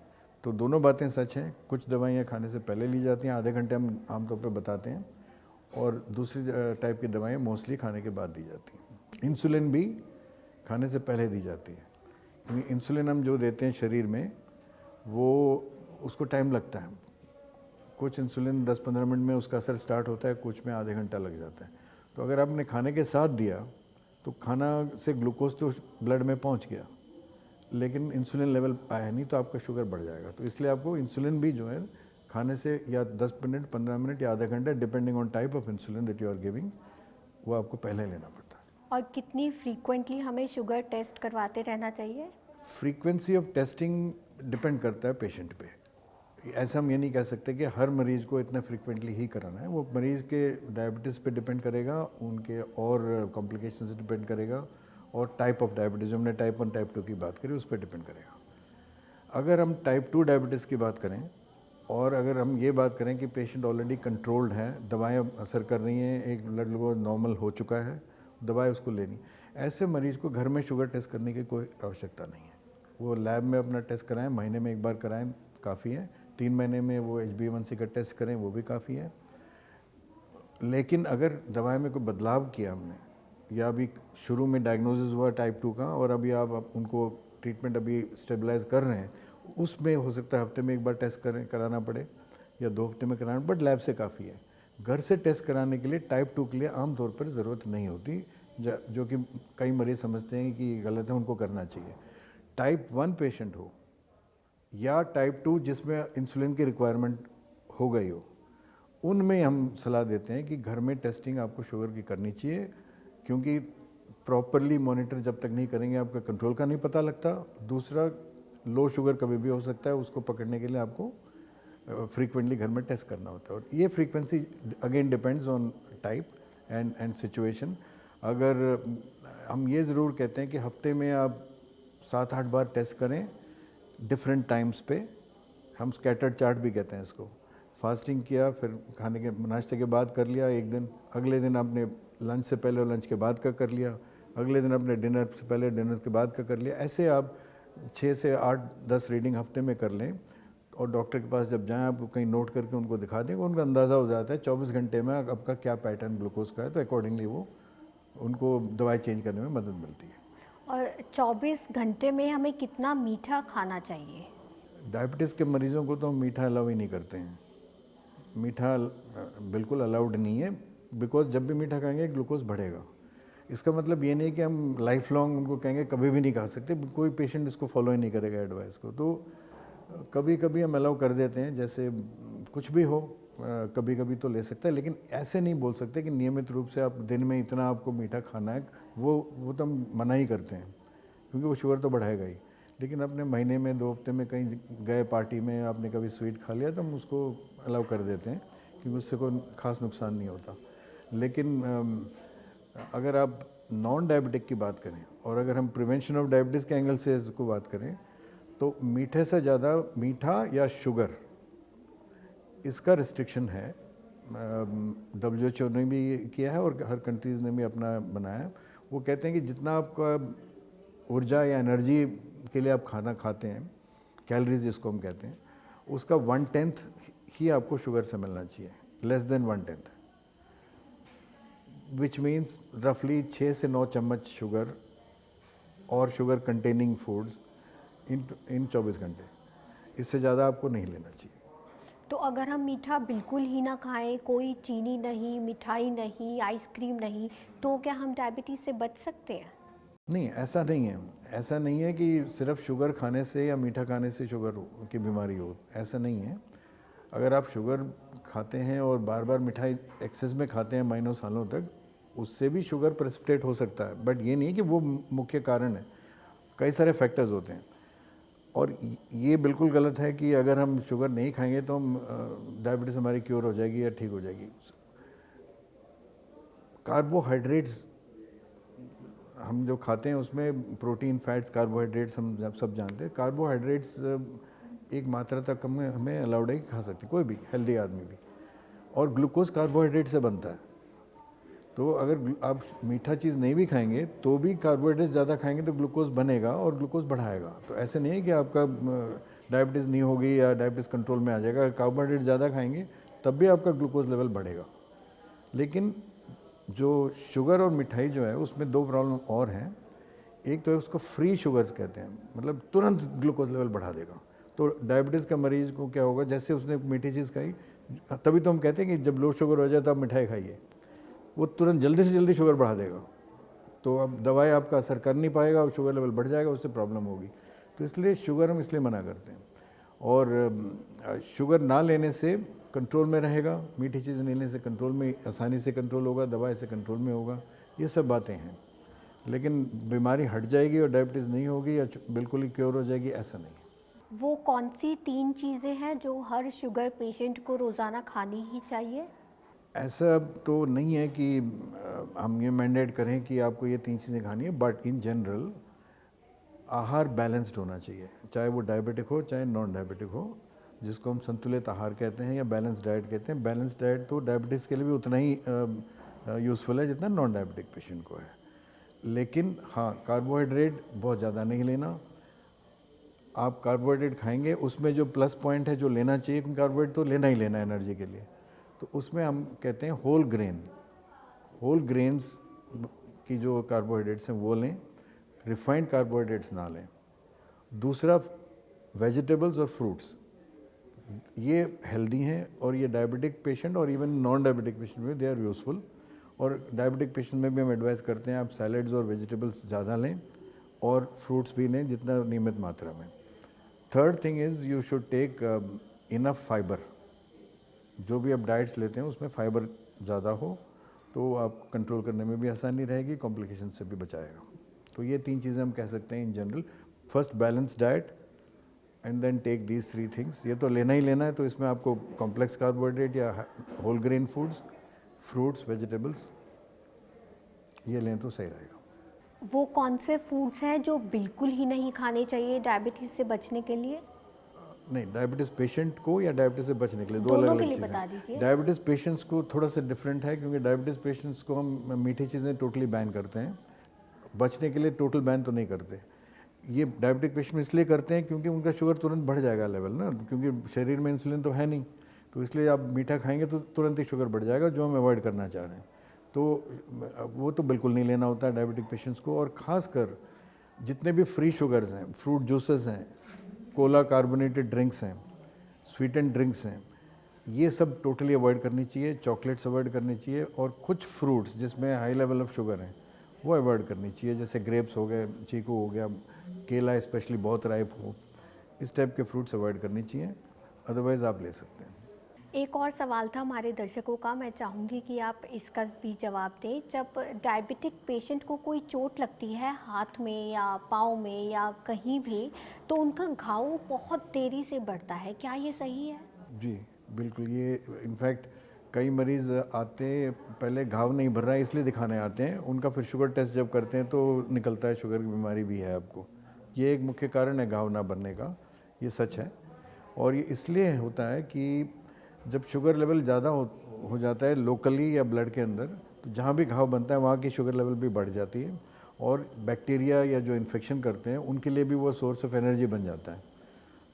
तो दोनों बातें सच हैं। कुछ दवाइयाँ खाने से पहले ली जाती हैं, आधे घंटे हम आमतौर पे बताते हैं, और दूसरी टाइप की दवाएं मोस्टली खाने के बाद दी जाती हैं। इंसुलिन भी खाने से पहले दी जाती है, क्योंकि इंसुलिन हम जो देते हैं शरीर में वो उसको टाइम लगता है। कुछ इंसुलिन 10-15 मिनट में उसका असर स्टार्ट होता है, कुछ में आधे घंटा लग जाता है। तो अगर आपने खाने के साथ दिया तो खाना से ग्लूकोज तो ब्लड में पहुंच गया, लेकिन इंसुलिन लेवल आया नहीं, तो आपका शुगर बढ़ जाएगा। तो इसलिए आपको इंसुलिन भी जो है खाने से या 10 मिनट, 15 मिनट या आधा घंटा, depending on type of insulin that you are giving, वो आपको पहले लेना पड़ता है। और कितनी फ्रीक्वेंटली हमें शुगर टेस्ट करवाते रहना चाहिए? फ्रीक्वेंसी ऑफ टेस्टिंग डिपेंड करता है पेशेंट पे। ऐसा हम ये नहीं कह सकते कि हर मरीज़ को इतना फ्रीक्वेंटली ही कराना है। वो मरीज़ के डायबिटीज़ पे डिपेंड करेगा, उनके और कॉम्प्लिकेशन से डिपेंड करेगा, और टाइप ऑफ डायबिटीज़, हमने टाइप 1 टाइप 2 की बात करी, उस पर डिपेंड करेगा। अगर हम टाइप 2 डायबिटीज़ की बात करें और अगर हम ये बात करें कि पेशेंट ऑलरेडी कंट्रोल्ड है, दवाएं असर कर रही हैं, एक ब्लड ग्लूकोज नॉर्मल हो चुका है, दवाई उसको लेनी, ऐसे मरीज़ को घर में शुगर टेस्ट करने की कोई आवश्यकता नहीं है। वो लैब में अपना टेस्ट कराएं, महीने में एक बार कराएं, काफ़ी है। 3 महीने में वो HbA1c का टेस्ट करें, वो भी काफ़ी है। लेकिन अगर दवाई में कोई बदलाव किया हमने, या अभी शुरू में डायग्नोसिस हुआ टाइप 2 का और अभी आप उनको ट्रीटमेंट अभी स्टेबलाइज कर रहे हैं, उसमें हो सकता है हफ्ते में एक बार टेस्ट कराना पड़े या 2 हफ्ते में कराना, बट लैब से काफ़ी है। घर से टेस्ट कराने के लिए टाइप 2 के लिए आमतौर पर ज़रूरत नहीं होती, जो कि कई मरीज़ समझते हैं कि गलत है, उनको करना चाहिए। टाइप 1 पेशेंट हो या टाइप 2 जिसमें इंसुलिन की रिक्वायरमेंट हो गई हो, उनमें हम सलाह देते हैं कि घर में टेस्टिंग आपको शुगर की करनी चाहिए, क्योंकि प्रॉपरली मॉनिटर जब तक नहीं करेंगे आपका कंट्रोल का नहीं पता लगता। दूसरा, लो शुगर कभी भी हो सकता है, उसको पकड़ने के लिए आपको फ्रीक्वेंटली घर में टेस्ट करना होता है। और ये frequency again depends on type and situation. अगर हम ये ज़रूर कहते हैं कि हफ्ते में आप 7-8 बार टेस्ट करें डिफरेंट टाइम्स पे, हम स्कैटर्ड चार्ट भी कहते हैं इसको। फास्टिंग किया, फिर खाने के नाश्ते के बाद कर लिया एक दिन, अगले दिन आपने लंच से पहले और लंच के बाद का कर लिया, अगले दिन आपने डिनर से पहले डिनर के बाद का कर लिया। ऐसे आप 6 से 8-10 रीडिंग हफ्ते में कर लें और डॉक्टर के पास जब जाएं आप कहीं नोट करके उनको दिखा दें, उनका अंदाज़ा हो जाता है 24 घंटे में आपका क्या पैटर्न ग्लूकोज का है, तो अकॉर्डिंगली वो उनको दवाई चेंज करने में मदद मिलती है। और 24 घंटे में हमें कितना मीठा खाना चाहिए? डायबिटीज़ के मरीज़ों को तो हम मीठा अलाउ ही नहीं करते हैं। मीठा बिल्कुल अलाउड नहीं है, बिकॉज जब भी मीठा खाएंगे ग्लूकोज बढ़ेगा। इसका मतलब ये नहीं कि हम लाइफ लॉन्ग उनको कहेंगे कभी भी नहीं खा सकते, कोई पेशेंट इसको फॉलो ही नहीं करेगा एडवाइस को। तो कभी कभी हम अलाउ कर देते हैं, जैसे कुछ भी हो कभी कभी तो ले सकते हैं, लेकिन ऐसे नहीं बोल सकते कि नियमित रूप से आप दिन में इतना आपको मीठा खाना है। वो तो हम मना ही करते हैं, क्योंकि वो शुगर तो बढ़ाएगा ही। लेकिन अपने महीने में 2 हफ्ते में कहीं गए पार्टी में आपने कभी स्वीट खा लिया तो हम उसको अलाउ कर देते हैं, क्योंकि उससे कोई ख़ास नुकसान नहीं होता। लेकिन अगर आप नॉन डायबिटिक की बात करें और अगर हम प्रिवेंशन ऑफ डायबिटीज़ के एंगल से इसको बात करें, तो मीठे से ज़्यादा मीठा या शुगर, इसका रिस्ट्रिक्शन है। WHO ने भी किया है और हर कंट्रीज़ ने भी अपना बनाया है। वो कहते हैं कि जितना आपका ऊर्जा या एनर्जी के लिए आप खाना खाते हैं, कैलोरीज जिसको हम कहते हैं, उसका 1/10 ही आपको शुगर से मिलना चाहिए, लेस देन 1/10, विच मीन्स रफली 6 से 9 चम्मच शुगर और शुगर कंटेनिंग फूड्स इन 24 घंटे। इससे ज़्यादा आपको नहीं लेना चाहिए। तो अगर हम मीठा बिल्कुल ही ना खाएं, कोई चीनी नहीं, मिठाई नहीं, आइसक्रीम नहीं, तो क्या हम डायबिटीज़ से बच सकते हैं? नहीं, ऐसा नहीं है। ऐसा नहीं है कि सिर्फ शुगर खाने से या मीठा खाने से शुगर की बीमारी हो, ऐसा नहीं है। अगर आप शुगर खाते हैं और बार बार मिठाई एक्सेस में खाते हैं महीनों सालों तक, उससे भी शुगर प्रेसिपिटेट हो सकता है, बट ये नहीं है कि वो मुख्य कारण है। कई सारे फैक्टर्स होते हैं, और ये बिल्कुल गलत है कि अगर हम शुगर नहीं खाएंगे तो हम डायबिटीज़ हमारी क्योर हो जाएगी या ठीक हो जाएगी। कार्बोहाइड्रेट्स हम जो खाते हैं उसमें प्रोटीन, फैट्स, कार्बोहाइड्रेट्स हम सब जानते हैं। कार्बोहाइड्रेट्स एक मात्रा तक हमें अलाउड है कि खा सकते हैं, कोई भी हेल्दी आदमी भी। और ग्लूकोज कार्बोहाइड्रेट से बनता है, तो अगर आप मीठा चीज़ नहीं भी खाएंगे तो भी कार्बोहाइड्रेट ज़्यादा खाएंगे तो ग्लूकोज बनेगा और ग्लूकोज बढ़ाएगा। तो ऐसे नहीं है कि आपका डायबिटीज़ नहीं होगी या डायबिटीज़ कंट्रोल में आ जाएगा। अगर कार्बोहाइड्रेट ज़्यादा खाएंगे तब भी आपका ग्लूकोज लेवल बढ़ेगा। लेकिन जो शुगर और मिठाई जो है उसमें 2 प्रॉब्लम और हैं। एक तो है उसको फ्री शुगर्स कहते हैं, मतलब तुरंत ग्लूकोज लेवल बढ़ा देगा। तो डायबिटीज़ का मरीज को क्या होगा, जैसे उसने मीठी चीज़ खाई, तभी तो हम कहते हैं कि जब लो शुगर हो जाए तो आप मिठाई खाइए, वो तुरंत जल्दी से जल्दी शुगर बढ़ा देगा। तो अब दवाई आपका असर कर नहीं पाएगा और शुगर लेवल बढ़ जाएगा, उससे प्रॉब्लम होगी। तो इसलिए शुगर हम इसलिए मना करते हैं। और शुगर ना लेने से कंट्रोल में रहेगा, मीठी चीज़ लेने से कंट्रोल में आसानी से कंट्रोल होगा, दवाई से कंट्रोल में होगा। ये सब बातें हैं, लेकिन बीमारी हट जाएगी और डायबिटीज़ नहीं होगी या बिल्कुल ही क्योर हो जाएगी, ऐसा नहीं है। वो कौन सी 3 चीज़ें हैं जो हर शुगर पेशेंट को रोज़ाना खानी ही चाहिए? ऐसा तो नहीं है कि हम ये मैंडेट करें कि आपको ये 3 चीज़ें खानी है, बट इन जनरल आहार बैलेंस्ड होना चाहिए, चाहे वो डायबिटिक हो चाहे नॉन डायबिटिक हो, जिसको हम संतुलित आहार कहते हैं या बैलेंस डाइट कहते हैं। बैलेंस डाइट तो डायबिटीज़ के लिए भी उतना ही यूज़फुल है जितना नॉन डायबिटिक पेशेंट को है। लेकिन हाँ, कार्बोहाइड्रेट बहुत ज़्यादा नहीं लेना। आप कार्बोहाइड्रेट खाएंगे उसमें जो प्लस पॉइंट है जो लेना चाहिए, कार्बोहाइड्रेट तो लेना ही लेना है एनर्जी के लिए, तो उसमें हम कहते हैं होल ग्रेन्स की जो कार्बोहाइड्रेट्स हैं वो लें, रिफाइंड कार्बोहाइड्रेट्स ना लें। दूसरा, वेजिटेबल्स और फ्रूट्स, ये हेल्दी हैं और ये डायबिटिक पेशेंट और इवन नॉन डायबिटिक पेशेंट में दे आर यूज़फुल। और डायबिटिक पेशेंट में भी हम एडवाइस करते हैं आप सैलेड्स और वेजिटेबल्स ज़्यादा लें और फ्रूट्स भी लें जितना नियमित मात्रा में। Third thing is you should take enough fibre. जो भी आप डाइट्स लेते हैं उसमें फाइबर ज़्यादा हो तो आप कंट्रोल करने में भी आसानी रहेगी, कॉम्प्लिकेशन से भी बचाएगा। तो ये 3 चीज़ें हम कह सकते हैं in general. First, balance diet, and then take these 3 things. ये तो लेना ही लेना है, तो इसमें आपको कॉम्प्लेक्स कार्बोहाइड्रेट या whole grain foods, fruits, vegetables, ये लें तो सही रहेगा। वो कौन से फूड्स हैं जो बिल्कुल ही नहीं खाने चाहिए डायबिटीज़ से बचने के लिए? नहीं, डायबिटीज़ पेशेंट को या डायबिटीज़ से बचने के लिए 2 दोनों अलग के अलग लिए चीज़ें बता हैं। दीजिए। डायबिटीज़ पेशेंट्स को थोड़ा सा डिफरेंट है, क्योंकि डायबिटीज़ पेशेंट्स को हम मीठी चीज़ें टोटली बैन करते हैं, बचने के लिए टोटल बैन तो नहीं करते। ये डायबिटिक पेशेंट इसलिए करते हैं क्योंकि उनका शुगर तुरंत बढ़ जाएगा लेवल ना, क्योंकि शरीर में इंसुलिन तो है नहीं, तो इसलिए आप मीठा खाएंगे तो तुरंत ही शुगर बढ़ जाएगा, जो हम अवॉइड करना चाह रहे हैं। तो वो तो बिल्कुल नहीं लेना होता है डायबिटिक पेशेंट्स को। और ख़ासकर जितने भी फ्री शुगर्स हैं, फ्रूट जूसेस हैं, कोला कार्बोनेटेड ड्रिंक्स हैं, स्वीटेंड ड्रिंक्स हैं, ये सब टोटली अवॉइड करनी चाहिए। चॉकलेट्स अवॉइड करनी चाहिए, और कुछ फ्रूट्स जिसमें हाई लेवल ऑफ शुगर हैं वो अवॉइड करनी चाहिए, जैसे ग्रेप्स हो गए, चीकू हो गया, केला स्पेशली बहुत राइप हो, इस टाइप के फ्रूट्स अवॉइड करनी चाहिए। अदरवाइज़ आप ले सकते हैं। एक और सवाल था हमारे दर्शकों का, मैं चाहूँगी कि आप इसका भी जवाब दें। जब डायबिटिक पेशेंट को कोई चोट लगती है हाथ में या पाँव में या कहीं भी, तो उनका घाव बहुत देरी से बढ़ता है, क्या ये सही है? जी बिल्कुल, ये इनफैक्ट कई मरीज़ आते पहले घाव नहीं भर रहा है इसलिए दिखाने आते हैं, उनका फिर शुगर टेस्ट जब करते हैं तो निकलता है शुगर की बीमारी भी है आपको। ये एक मुख्य कारण है घाव ना भरने का, ये सच है। और ये इसलिए होता है कि जब शुगर लेवल ज़्यादा हो जाता है लोकली या ब्लड के अंदर, तो जहाँ भी घाव बनता है वहाँ की शुगर लेवल भी बढ़ जाती है, और बैक्टीरिया या जो इन्फेक्शन करते हैं उनके लिए भी वो सोर्स ऑफ एनर्जी बन जाता है।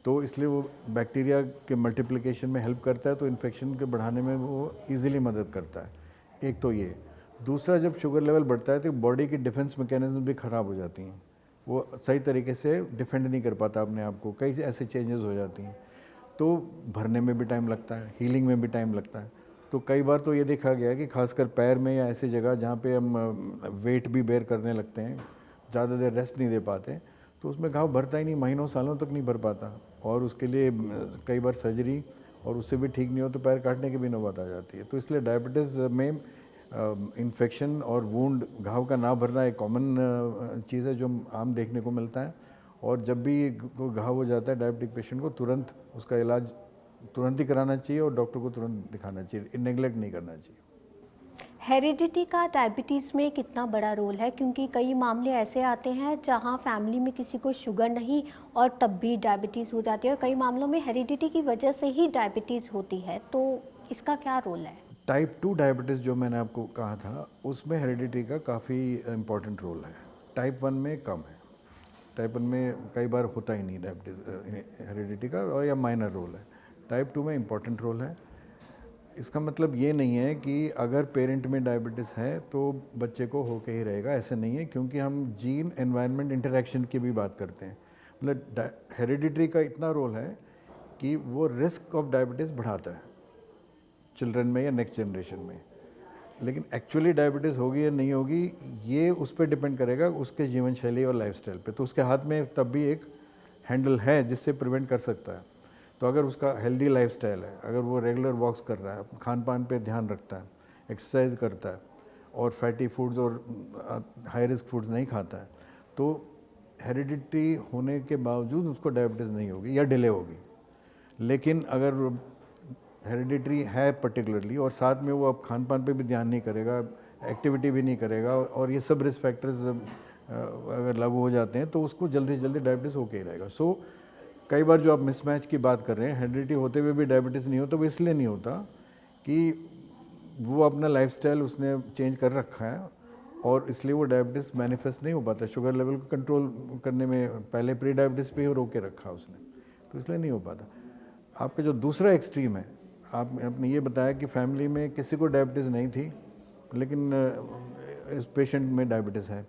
तो इसलिए वो बैक्टीरिया के मल्टीप्लिकेशन में हेल्प करता है, तो इन्फेक्शन के बढ़ाने में वो इजीली मदद करता है। एक तो ये। दूसरा, जब शुगर लेवल बढ़ता है तो बॉडी की डिफेंस मैकेनिज्म भी ख़राब हो जाती हैं, वो सही तरीके से डिफेंड नहीं कर पाता अपने आप को, कई ऐसे चेंजेस हो जाती हैं, तो भरने में भी टाइम लगता है, हीलिंग में भी टाइम लगता है। तो कई बार तो ये देखा गया है कि खासकर पैर में या ऐसी जगह जहाँ पे हम वेट भी बेयर करने लगते हैं, ज़्यादा देर रेस्ट नहीं दे पाते, तो उसमें घाव भरता ही नहीं, महीनों सालों तक नहीं भर पाता, और उसके लिए कई बार सर्जरी, और उससे भी ठीक नहीं हो तो पैर काटने की भी नौबत आ जाती है। तो इसलिए डायबिटीज़ में इन्फेक्शन और वूंड, घाव का ना भरना एक कॉमन चीज़ है जो आम देखने को मिलता है। और जब भी कोई घाव हो जाता है डायबिटिक पेशेंट को, तुरंत उसका इलाज तुरंत ही कराना चाहिए और डॉक्टर को तुरंत दिखाना चाहिए, नेगलेक्ट नहीं करना चाहिए। हेरिडिटी का डायबिटीज़ में कितना बड़ा रोल है, क्योंकि कई मामले ऐसे आते हैं जहां फैमिली में किसी को शुगर नहीं और तब भी डायबिटीज़ हो जाती है, और कई मामलों में हेरिडिटी की वजह से ही डायबिटीज़ होती है, तो इसका क्या रोल है? टाइप 2 डायबिटीज़ जो मैंने आपको कहा था, उसमें हेरिडिटी का काफ़ी इम्पोर्टेंट रोल है। टाइप 1 में कम है। टाइप 1 में कई बार होता ही नहीं डायबिटीज़ हेरिडिटी का, और या माइनर रोल है। टाइप 2 में इम्पोर्टेंट रोल है। इसका मतलब ये नहीं है कि अगर पेरेंट में डायबिटीज़ है तो बच्चे को होके ही रहेगा, ऐसे नहीं है, क्योंकि हम जीन एनवायरनमेंट इंटरेक्शन की भी बात करते हैं। मतलब हेरिडिटी का इतना रोल है कि वो रिस्क ऑफ डायबिटीज़ बढ़ाता है चिल्ड्रन में या नेक्स्ट जनरेशन में। लेकिन एक्चुअली डायबिटीज़ होगी या नहीं होगी, ये उस पर डिपेंड करेगा उसके जीवन शैली और लाइफस्टाइल पे। तो उसके हाथ में तब भी एक हैंडल है जिससे प्रिवेंट कर सकता है। तो अगर उसका हेल्दी लाइफस्टाइल है, अगर वो रेगुलर वॉक्स कर रहा है, खान पान पे ध्यान रखता है, एक्सरसाइज करता है, और फैटी फूड्स और हाई रिस्क फूड्स नहीं खाता है, तो हेरिडिटी होने के बावजूद उसको डायबिटीज़ नहीं होगी या डिले होगी। लेकिन अगर हेरिडिटरी है पर्टिकुलरली, और साथ में वो अब खान पान पे भी ध्यान नहीं करेगा, एक्टिविटी भी नहीं करेगा, और ये सब रिस्क फैक्टर्स अगर लागू हो जाते हैं, तो उसको जल्दी से जल्दी डायबिटीज़ होके ही रहेगा। सो कई बार जो आप मिसमैच की बात कर रहे हैं, हेरिडिटी होते हुए भी डायबिटीज़ नहीं होता, वो इसलिए नहीं होता कि वो अपना लाइफस्टाइल उसने चेंज कर रखा है, और इसलिए वो डायबिटीज़ मैनिफेस्ट नहीं हो पाता। शुगर लेवल को कंट्रोल करने में पहले प्री डायबिटीज़ पे ही रोक के रखा उसने, तो इसलिए नहीं हो पाता। आपका जो दूसरा एक्सट्रीम है, आपने ये बताया कि फैमिली में किसी को डायबिटीज़ नहीं थी, लेकिन इस पेशेंट में डायबिटीज़ है।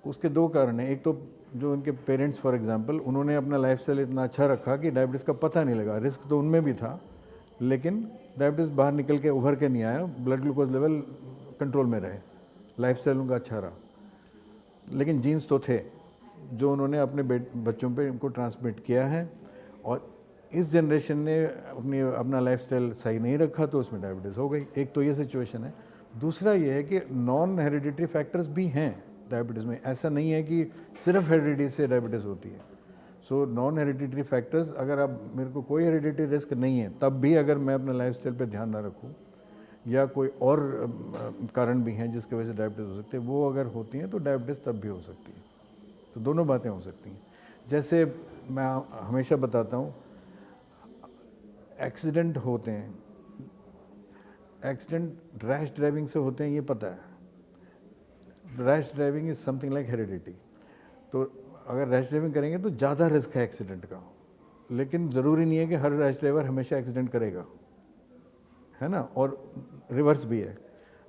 उसके दो कारण हैं। एक तो जो उनके पेरेंट्स फॉर एग्जांपल, उन्होंने अपना लाइफस्टाइल इतना अच्छा रखा कि डायबिटीज़ का पता नहीं लगा। रिस्क तो उनमें भी था, लेकिन डायबिटीज़ बाहर निकल के उभर के नहीं आया, ब्लड ग्लूकोज लेवल कंट्रोल में रहे, लाइफस्टाइल उनका अच्छा रहा। लेकिन जीन्स तो थे जो उन्होंने अपने बच्चों पे उनको ट्रांसमिट किया है, और इस जनरेशन ने अपना लाइफस्टाइल सही नहीं रखा, तो उसमें डायबिटीज़ हो गई। एक तो ये सिचुएशन है। दूसरा ये है कि नॉन हेरिडिटरी फैक्टर्स भी हैं डायबिटीज़ में, ऐसा नहीं है कि सिर्फ हेरिडिटी से डायबिटीज़ होती है। सो नॉन हेरिडिटरी फैक्टर्स, अगर आप, मेरे को कोई हेरिडिटरी रिस्क नहीं है, तब भी अगर मैं अपना लाइफस्टाइल पे ध्यान ना रखूं, या कोई और कारण भी हैं जिसकी वजह से डायबिटीज़ हो सकती है, वो अगर होती हैं तो डायबिटीज़ तब भी हो सकती है। तो दोनों बातें हो सकती हैं। जैसे मैं हमेशा बताता हूँ, एक्सीडेंट होते हैं, एक्सीडेंट रैश ड्राइविंग से होते हैं, ये पता है। Rash driving is something like heredity. तो अगर रैश ड्राइविंग करेंगे तो ज़्यादा रिस्क है एक्सीडेंट का, लेकिन ज़रूरी नहीं है कि हर रैश ड्राइवर हमेशा एक्सीडेंट करेगा, है ना। और रिवर्स भी है,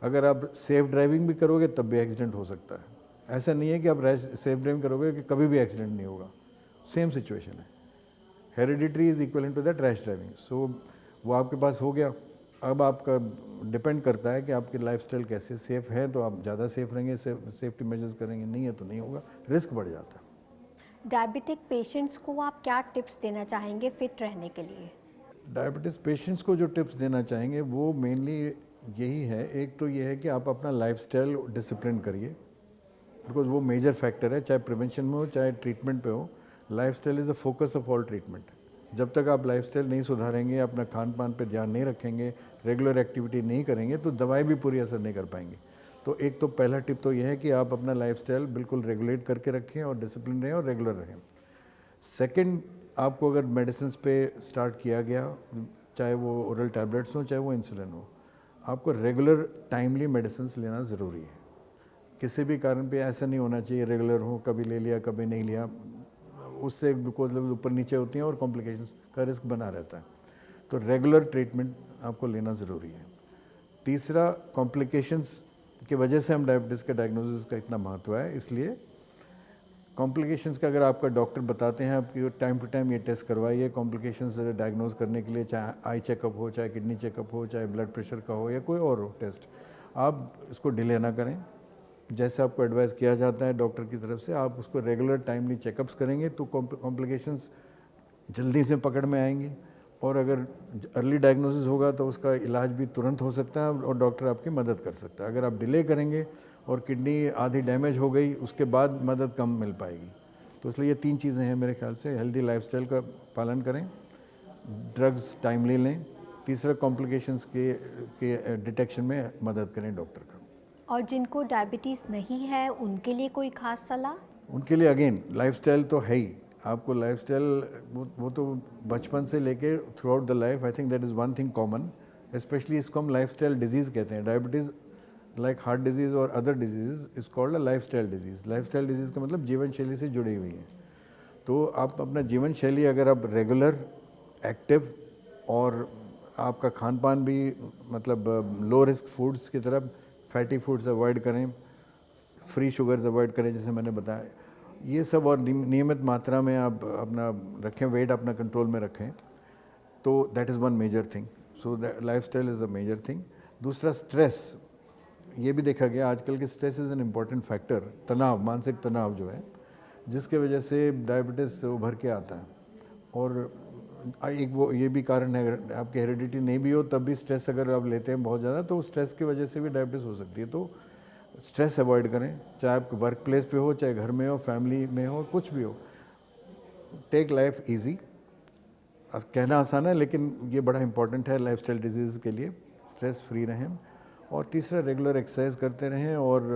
अगर आप सेफ ड्राइविंग भी करोगे तब भी एक्सीडेंट हो सकता है। ऐसा नहीं है कि आप सेफ ड्राइविंग करोगे कि कभी भी एक्सीडेंट नहीं होगा, सेम सिचुएशन है। Hereditary is equal to that rash driving. So वो आपके पास हो गया। अब आपका डिपेंड करता है कि आपकी लाइफस्टाइल कैसे, सेफ है तो आप ज़्यादा सेफ रहेंगे, सेफ्टी मेजर्स करेंगे, नहीं है तो नहीं होगा, रिस्क बढ़ जाता है। डायबिटिक पेशेंट्स को आप क्या टिप्स देना चाहेंगे फिट रहने के लिए? डायबिटीज़ पेशेंट्स को जो टिप्स देना चाहेंगे वो मेनली यही है। एक तो ये है कि आप अपना लाइफस्टाइल डिसिप्लिन करिए, बिकॉज वो मेजर फैक्टर है, चाहे प्रिवेंशन में हो चाहे ट्रीटमेंट पे हो। Lifestyle is the focus of all treatment. जब तक आप लाइफस्टाइल नहीं सुधारेंगे, अपना खान पान पे ध्यान नहीं रखेंगे, रेगुलर एक्टिविटी नहीं करेंगे, तो दवाई भी पूरी असर नहीं कर पाएंगी। तो एक तो पहला टिप तो यह है कि आप अपना लाइफस्टाइल बिल्कुल रेगुलेट करके रखें और डिसिप्लिन रहें और रेगुलर रहें। सेकंड, आपको अगर मेडिसिन पे स्टार्ट किया गया, चाहे वो ओरल टैबलेट्स हो चाहे वो इंसुलिन हो, आपको रेगुलर टाइमली मेडिसिन लेना ज़रूरी है। किसी भी कारण पे ऐसा नहीं होना चाहिए रेगुलर हो, कभी ले लिया कभी नहीं लिया, उससे ग्लूकोज लेवल ऊपर नीचे होती हैं और कॉम्प्लिकेशंस का रिस्क बना रहता है। तो रेगुलर ट्रीटमेंट आपको लेना ज़रूरी है। तीसरा, कॉम्प्लिकेशंस की वजह से हम डायबिटीज़ के डायग्नोसिस का इतना महत्व है, इसलिए कॉम्प्लिकेशंस का अगर आपका डॉक्टर बताते हैं आपकी टाइम टू टाइम ये टेस्ट करवाइए कॉम्प्लिकेशंस डायग्नोज करने के लिए, चाहे आई चेकअप हो, चाहे किडनी चेकअप हो, चाहे ब्लड प्रेशर का हो या कोई और हो टेस्ट, आप इसको डिले ना करें। जैसे आपको एडवाइस किया जाता है डॉक्टर की तरफ से, आप उसको रेगुलर टाइमली चेकअप्स करेंगे तो कॉम्प्लिकेशंस जल्दी से पकड़ में आएंगी, और अगर अर्ली डायग्नोसिस होगा तो उसका इलाज भी तुरंत हो सकता है और डॉक्टर आपकी मदद कर सकता है। अगर आप डिले करेंगे और किडनी आधी डैमेज हो गई, उसके बाद मदद कम मिल पाएगी। तो इसलिए ये 3 चीज़ें हैं मेरे ख्याल से। हेल्दी लाइफस्टाइल का पालन करें, ड्रग्स टाइमली लें, तीसरा कॉम्प्लिकेशंस के डिटेक्शन में मदद करें डॉक्टर का। और जिनको डायबिटीज़ नहीं है उनके लिए कोई खास सलाह? उनके लिए अगेन लाइफस्टाइल तो है ही, आपको लाइफस्टाइल वो तो बचपन से लेके through out the life, I think that is one thing common. Specially इसको हम लाइफस्टाइल डिजीज़ कहते हैं। डायबिटीज़ लाइक हार्ट डिजीज़ और other disease is called a lifestyle disease. Lifestyle disease का मतलब जीवन शैली से जुड़ी हुई है। तो आप अपना जीवन शैली अगर आप रेगुलर, एक्टिव और आपका खान पान भी मतलब लो रिस्क फूड्स की तरफ, फैटी फूड्स अवॉइड करें, फ्री शुगर्स अवॉइड करें जैसे मैंने बताया, ये सब, और नियमित मात्रा में आप अपना रखें, वेट अपना कंट्रोल में रखें, तो that is one major thing. So lifestyle is a major thing. दूसरा, स्ट्रेस, ये भी देखा गया आजकल के stress is an important factor. तनाव, मानसिक तनाव जो है, जिसके वजह से डायबिटीज़ उभर के आता है। और एक वो ये भी कारण है, अगर आपकी हेरिडिटी नहीं भी हो तब भी स्ट्रेस अगर आप लेते हैं बहुत ज़्यादा, तो स्ट्रेस की वजह से भी डायबिटीज़ हो सकती है। तो स्ट्रेस अवॉइड करें, चाहे आप वर्क प्लेस पे हो, चाहे घर में हो, फैमिली में हो, कुछ भी हो। टेक लाइफ ईजी, कहना आसान है लेकिन ये बड़ा इंपॉर्टेंट है लाइफस्टाइल डिजीज़ के लिए। स्ट्रेस फ्री रहें, और तीसरा, रेगुलर एक्सरसाइज करते रहें और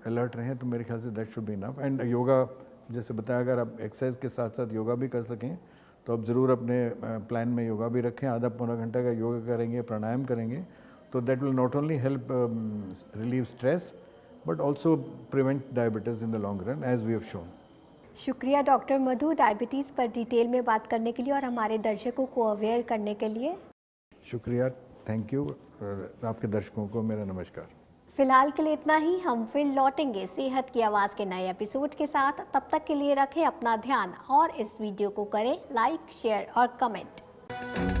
अलर्ट रहें, तो मेरे ख्याल say that should be enough. And yoga, जैसे बताया, अगर आप एक्सरसाइज के साथ साथ योगा भी कर सकें तो आप ज़रूर अपने प्लान में योगा भी रखें। आधा पौना घंटा का योगा करेंगे, प्राणायाम करेंगे, तो that will not only help relieve stress but also prevent diabetes in the long run, as we have shown. शुक्रिया डॉक्टर मधु, डायबिटीज़ पर डिटेल में बात करने के लिए और हमारे दर्शकों को अवेयर करने के लिए। शुक्रिया, थैंक यू। आपके दर्शकों को मेरा नमस्कार। फिलहाल के लिए इतना ही, हम फिर लौटेंगे सेहत की आवाज़ के नए एपिसोड के साथ। तब तक के लिए रखें अपना ध्यान और इस वीडियो को करें लाइक, शेयर और कमेंट।